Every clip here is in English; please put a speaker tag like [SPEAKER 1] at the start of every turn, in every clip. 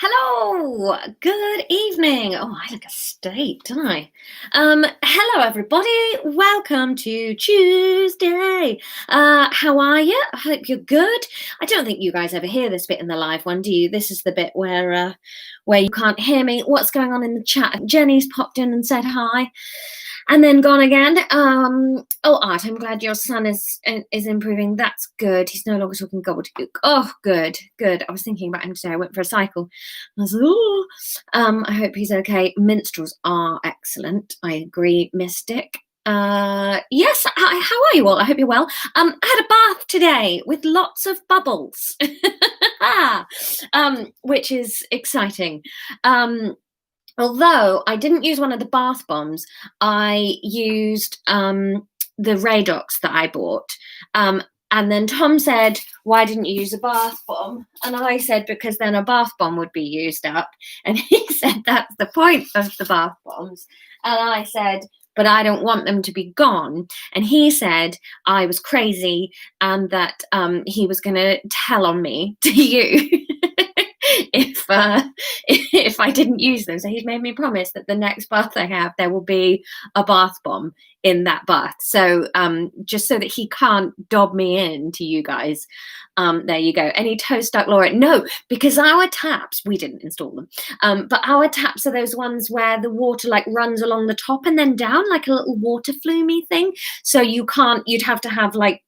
[SPEAKER 1] Hello, good evening. Oh, I look a state, don't I? Hello, everybody. Welcome to Tuesday. How are you? I hope you're good. I don't think you guys ever hear this bit in the live one, do you? This is the bit where you can't hear me. What's going on in the chat? Jenny's popped in and said hi. And then gone again. Art, I'm glad your son is improving. That's good. He's no longer talking gobbledygook. Oh, good. I was thinking about him today. I went for a cycle. I was like, oh. I hope he's okay. Minstrels are excellent. I agree, Mystic. Yes, how are you all? I hope you're well. I had a bath today with lots of bubbles, which is exciting. Although I didn't use one of the bath bombs, I used the Radox that I bought. And then Tom said, why didn't you use a bath bomb? And I said, because then a bath bomb would be used up. And he said, that's the point of the bath bombs. And I said, but I don't want them to be gone. And he said I was crazy and that he was going to tell on me to you. if I didn't use them. So he's made me promise that the next bath I have, there will be a bath bomb in that bath. So just so that he can't dob me in to you guys. There you go. Any toe stuck, Laura? No, because our taps, we didn't install them. But our taps are those ones where the water like runs along the top and then down like a little water flume thing. So you'd have to have like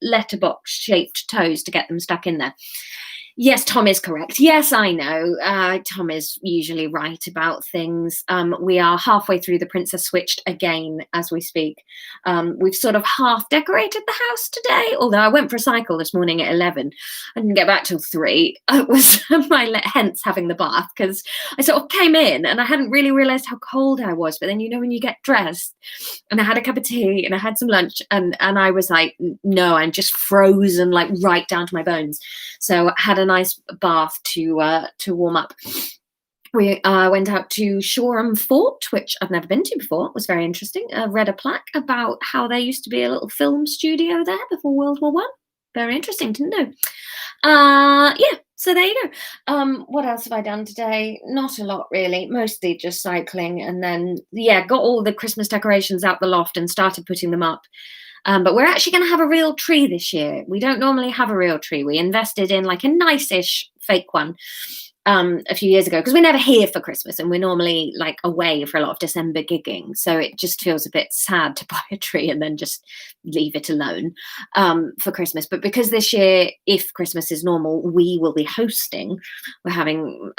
[SPEAKER 1] letterbox shaped toes to get them stuck in there. Yes, Tom is correct. Yes, I know. Tom is usually right about things. We are halfway through the Princess Switched again as we speak. We've sort of half decorated the house today, although I went for a cycle this morning at 11. I didn't get back till 3. It was hence having the bath, because I sort of came in and I hadn't really realised how cold I was. But then, when you get dressed, and I had a cup of tea and I had some lunch and I was like, no, I'm just frozen like right down to my bones. So I had a nice bath to warm up. We went out to Shoreham Fort, which I've never been to before. It was very interesting. I read a plaque about how there used to be a little film studio there before World War I. Very interesting to know. Yeah, so there you go. What else have I done today? Not a lot, really. Mostly just cycling. And then, got all the Christmas decorations out the loft and started putting them up. But we're actually going to have a real tree this year. We don't normally have a real tree. We invested in like a nice-ish fake one a few years ago, because we're never here for Christmas and we're normally like away for a lot of December gigging. So it just feels a bit sad to buy a tree and then just leave it alone for Christmas. But because this year, if Christmas is normal, we will be hosting. We're having,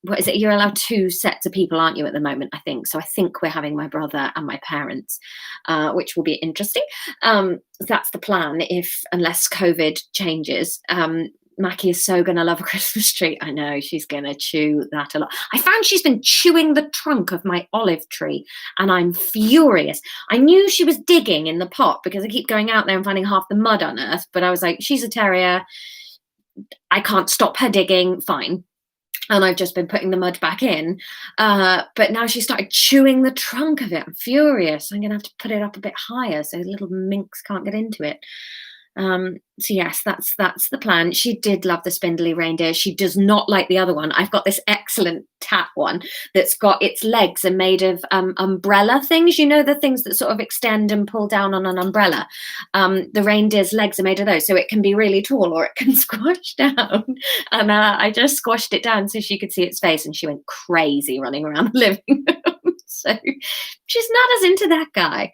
[SPEAKER 1] what is it? You're allowed 2 sets of people, aren't you, at the moment, I think. So I think we're having my brother and my parents, which will be interesting. That's the plan, unless COVID changes. Mackie is so going to love a Christmas tree. I know, she's going to chew that a lot. I found she's been chewing the trunk of my olive tree and I'm furious. I knew she was digging in the pot because I keep going out there and finding half the mud unearthed, but I was like, she's a terrier. I can't stop her digging. Fine. And I've just been putting the mud back in. But now she started chewing the trunk of it. I'm furious. I'm going to have to put it up a bit higher so little minks can't get into it. So yes, that's the plan. She did love the spindly reindeer. She does not like the other one. I've got this excellent tat one that's got its legs are made of umbrella things, the things that sort of extend and pull down on an umbrella. The reindeer's legs are made of those, so it can be really tall or it can squash down. And I just squashed it down so she could see its face, and she went crazy running around the living room. So she's not as into that guy.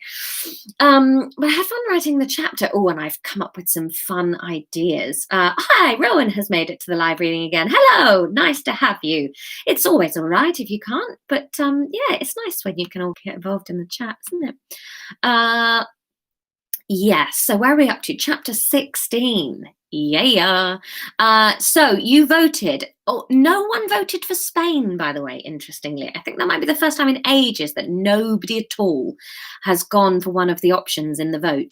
[SPEAKER 1] But I had fun writing the chapter. Oh, and I've come up with some fun ideas. Hi, Rowan has made it to the live reading again. Hello, nice to have you. It's always all right if you can't, but it's nice when you can all get involved in the chat, isn't it? Yes, so where are we up to? Chapter 16. Yeah. So you voted. Oh, no one voted for Spain, by the way, interestingly. I think that might be the first time in ages that nobody at all has gone for one of the options in the vote.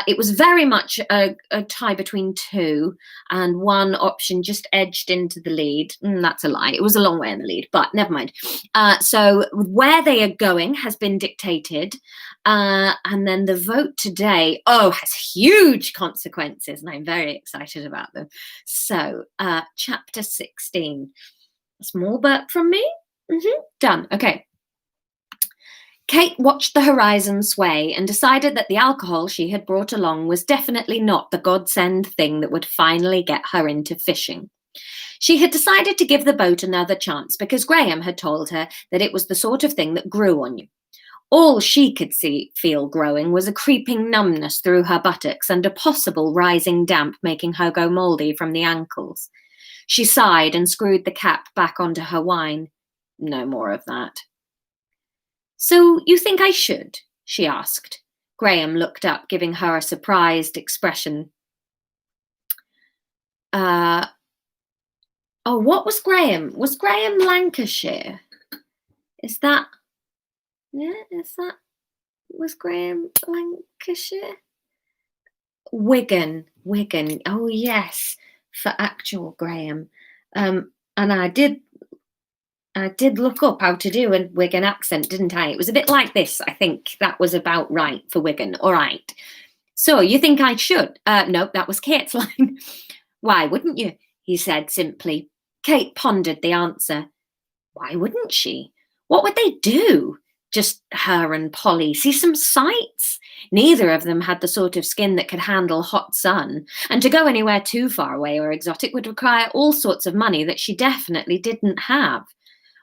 [SPEAKER 1] It was very much a tie between 2, and one option just edged into the lead. That's a lie. It was a long way in the lead, but never mind. So where they are going has been dictated. And then the vote today, has huge consequences, and I'm very excited about them. So, chapter 16. Small burp from me. Done. Okay. Kate watched the horizon sway and decided that the alcohol she had brought along was definitely not the godsend thing that would finally get her into fishing. She had decided to give the boat another chance because Graham had told her that it was the sort of thing that grew on you. All she could feel growing was a creeping numbness through her buttocks and a possible rising damp making her go mouldy from the ankles. She sighed and screwed the cap back onto her wine. No more of that. So you think I should? She asked. Graham looked up, giving her a surprised expression. Oh, what was Graham? Was Graham Lancashire? Was Graham Lancashire? Wigan. Oh, yes, for actual Graham. And I did look up how to do a Wigan accent, didn't I? It was a bit like this. I think that was about right for Wigan. All right. So you think I should? No, that was Kate's line. Why wouldn't you? He said simply. Kate pondered the answer. Why wouldn't she? What would they do? Just her and Polly see some sights? Neither of them had the sort of skin that could handle hot sun, and to go anywhere too far away or exotic would require all sorts of money that she definitely didn't have.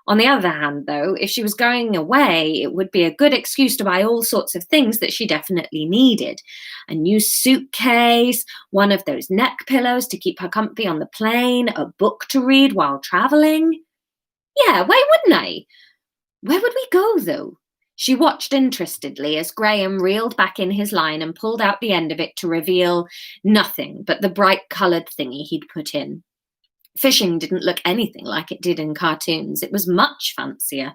[SPEAKER 1] On the other hand, though, if she was going away, it would be a good excuse to buy all sorts of things that she definitely needed. A new suitcase, one of those neck pillows to keep her comfy on the plane, a book to read while travelling. Yeah, why wouldn't I? Where would we go, though? She watched interestedly as Graham reeled back in his line and pulled out the end of it to reveal nothing but the bright-coloured thingy he'd put in. Fishing didn't look anything like it did in cartoons. It was much fancier.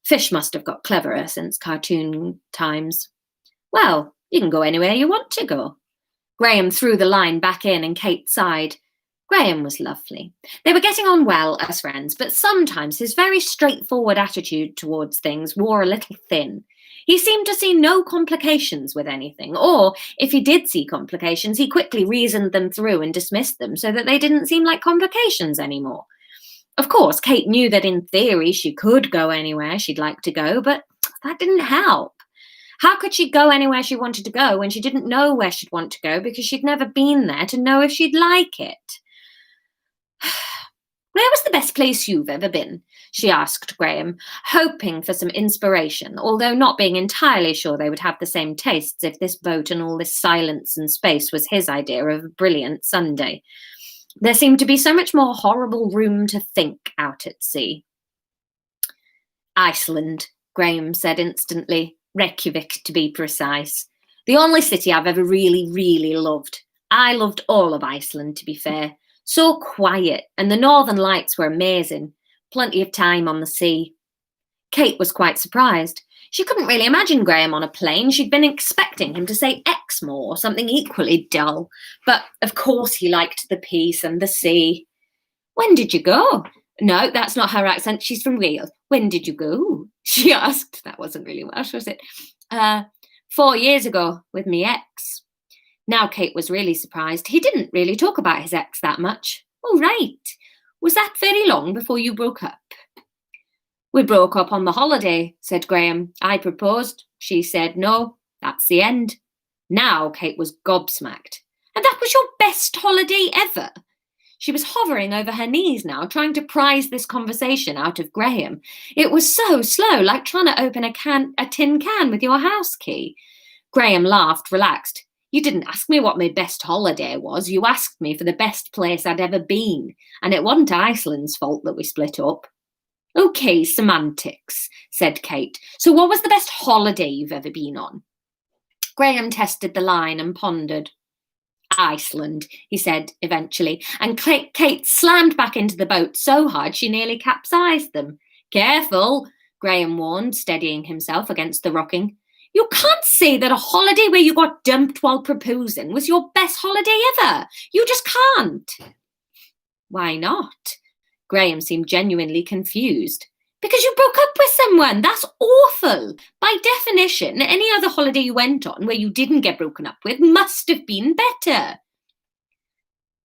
[SPEAKER 1] Fish must have got cleverer since cartoon times. Well, you can go anywhere you want to go. Graham threw the line back in and Kate sighed. Graham was lovely. They were getting on well as friends, but sometimes his very straightforward attitude towards things wore a little thin. He seemed to see no complications with anything, or if he did see complications, he quickly reasoned them through and dismissed them so that they didn't seem like complications anymore. Of course, Kate knew that in theory she could go anywhere she'd like to go, but that didn't help. How could she go anywhere she wanted to go when she didn't know where she'd want to go because she'd never been there to know if she'd like it? Where was the best place you've ever been? She asked Graham, hoping for some inspiration, although not being entirely sure they would have the same tastes if this boat and all this silence and space was his idea of a brilliant Sunday. There seemed to be so much more horrible room to think out at sea. Iceland, Graham said instantly. Reykjavik, to be precise. The only city I've ever really, really loved. I loved all of Iceland, to be fair. So quiet, and the northern lights were amazing. Plenty of time on the sea. Kate was quite surprised. She couldn't really imagine Graham on a plane. She'd been expecting him to say Exmoor or something equally dull. But of course he liked the peace and the sea. When did you go? No, that's not her accent. She's from Wales. When did you go? She asked. That wasn't really Welsh, was it? 4 years ago with me ex. Now Kate was really surprised. He didn't really talk about his ex that much. Oh, right. Was that very long before you broke up? We broke up on the holiday, said Graham. I proposed. She said no. That's the end. Now Kate was gobsmacked. And that was your best holiday ever? She was hovering over her knees now, trying to prise this conversation out of Graham. It was so slow, like trying to open a tin can with your house key. Graham laughed, relaxed. You didn't ask me what my best holiday was. You asked me for the best place I'd ever been. And it wasn't Iceland's fault that we split up. Okay, semantics, said Kate. So what was the best holiday you've ever been on? Graham tested the line and pondered. Iceland, he said eventually, and Kate slammed back into the boat so hard she nearly capsized them. Careful, Graham warned, steadying himself against the rocking. You can't say that a holiday where you got dumped while proposing was your best holiday ever. You just can't. Why not? Graham seemed genuinely confused. Because you broke up with someone. That's awful. By definition, any other holiday you went on where you didn't get broken up with must have been better.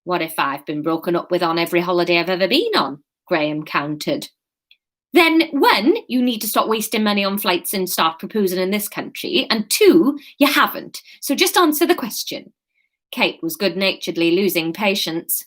[SPEAKER 1] What if I've been broken up with on every holiday I've ever been on? Graham countered. Then when you need to stop wasting money on flights and start proposing in this country, and 2, you haven't. So just answer the question. Kate was good-naturedly losing patience.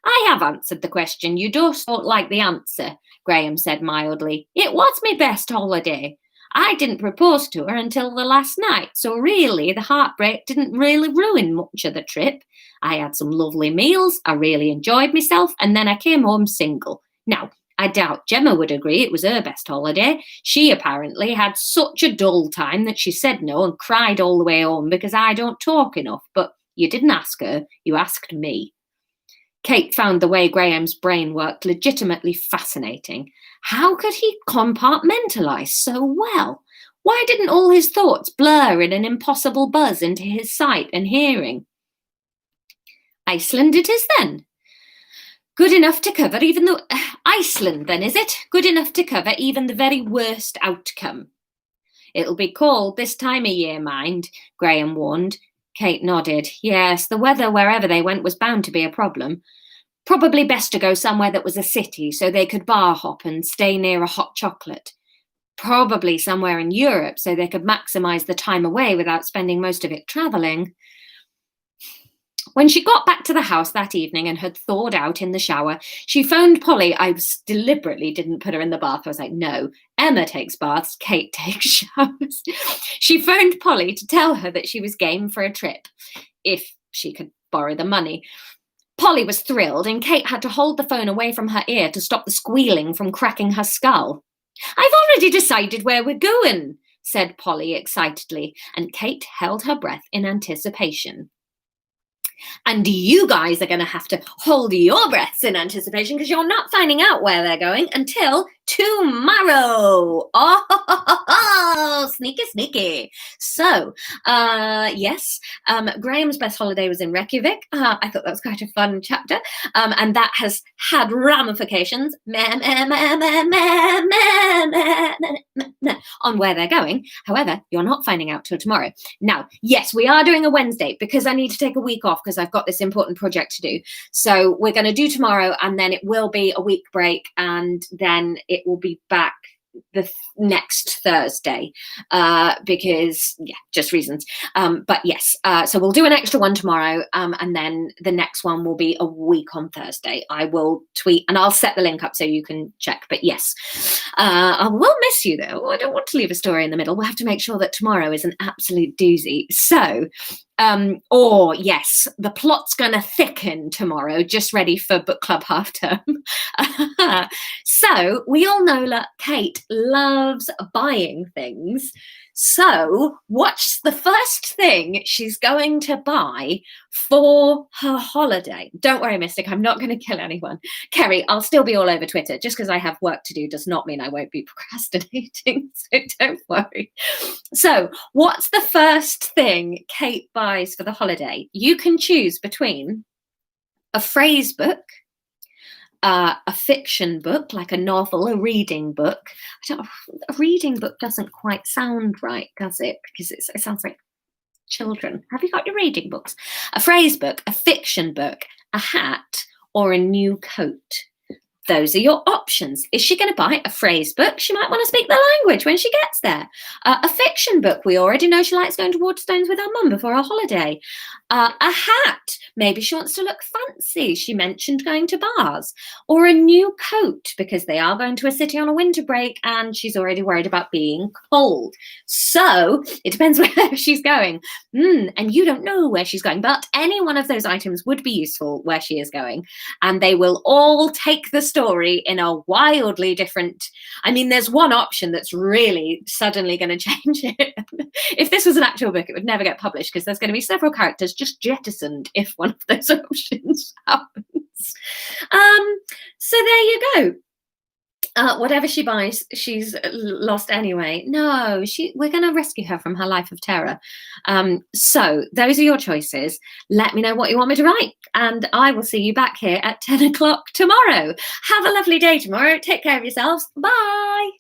[SPEAKER 1] I have answered the question. You just don't like the answer, Graham said mildly. It was my best holiday. I didn't propose to her until the last night, so really the heartbreak didn't really ruin much of the trip. I had some lovely meals, I really enjoyed myself, and then I came home single. Now, I doubt Gemma would agree it was her best holiday. She apparently had such a dull time that she said no and cried all the way home because I don't talk enough. But you didn't ask her, you asked me. Kate found the way Graham's brain worked legitimately fascinating. How could he compartmentalise so well? Why didn't all his thoughts blur in an impossible buzz into his sight and hearing? Iceland it is then. Good enough to cover even the... Iceland then, is it? Good enough to cover even the very worst outcome. It'll be cold this time of year, mind, Graham warned. Kate nodded. Yes, the weather wherever they went was bound to be a problem. Probably best to go somewhere that was a city so they could bar hop and stay near a hot chocolate. Probably somewhere in Europe so they could maximise the time away without spending most of it travelling. When she got back to the house that evening and had thawed out in the shower, she phoned Polly. I deliberately didn't put her in the bath. I was like, no, Emma takes baths, Kate takes showers. She phoned Polly to tell her that she was game for a trip, if she could borrow the money. Polly was thrilled, and Kate had to hold the phone away from her ear to stop the squealing from cracking her skull. I've already decided where we're going, said Polly excitedly, and Kate held her breath in anticipation. And you guys are going to have to hold your breaths in anticipation because you're not finding out where they're going until tomorrow. Oh, sneaky, sneaky. So, yes, Graham's best holiday was in Reykjavik. I thought that was quite a fun chapter. And that has had ramifications on where they're going. However, you're not finding out till tomorrow. Now, yes, we are doing a Wednesday because I need to take a week off because I've got this important project to do. So we're going to do tomorrow, and then it will be a week break, and then it will be back the next Thursday because, yeah, just reasons. But yes, so we'll do an extra one tomorrow, and then the next one will be a week on Thursday. I will tweet and I'll set the link up so you can check. But yes, I will miss you though. I don't want to leave a story in the middle. We'll have to make sure that tomorrow is an absolute doozy. So or yes, the plot's gonna thicken tomorrow, just ready for book club half term. So we all know that Kate loves buying things. So what's the first thing she's going to buy for her holiday? Don't worry, Mystic, I'm not going to kill anyone. Kerry, I'll still be all over Twitter. Just because I have work to do does not mean I won't be procrastinating, so don't worry. So what's the first thing Kate buys for the holiday? You can choose between a phrase book, a fiction book, like a novel, a reading book. A reading book doesn't quite sound right, does it? Because it sounds like children. Have you got your reading books? A phrase book, a fiction book, a hat, or a new coat. Those are your options. Is she going to buy a phrase book? She might want to speak the language when she gets there. A fiction book. We already know she likes going to Waterstones with her mum before her holiday. A hat. Maybe she wants to look fancy. She mentioned going to bars. Or a new coat because they are going to a city on a winter break and she's already worried about being cold. So it depends where she's going. And you don't know where she's going, but any one of those items would be useful where she is going. And they will all take the story in a wildly different... I mean, there's one option that's really suddenly going to change it. If this was an actual book, it would never get published because there's going to be several characters just jettisoned if one of those options happens. So there you go. Whatever she buys, she's lost anyway. No, we're going to rescue her from her life of terror. So those are your choices. Let me know what you want me to write, and I will see you back here at 10 o'clock tomorrow. Have a lovely day tomorrow. Take care of yourselves. Bye.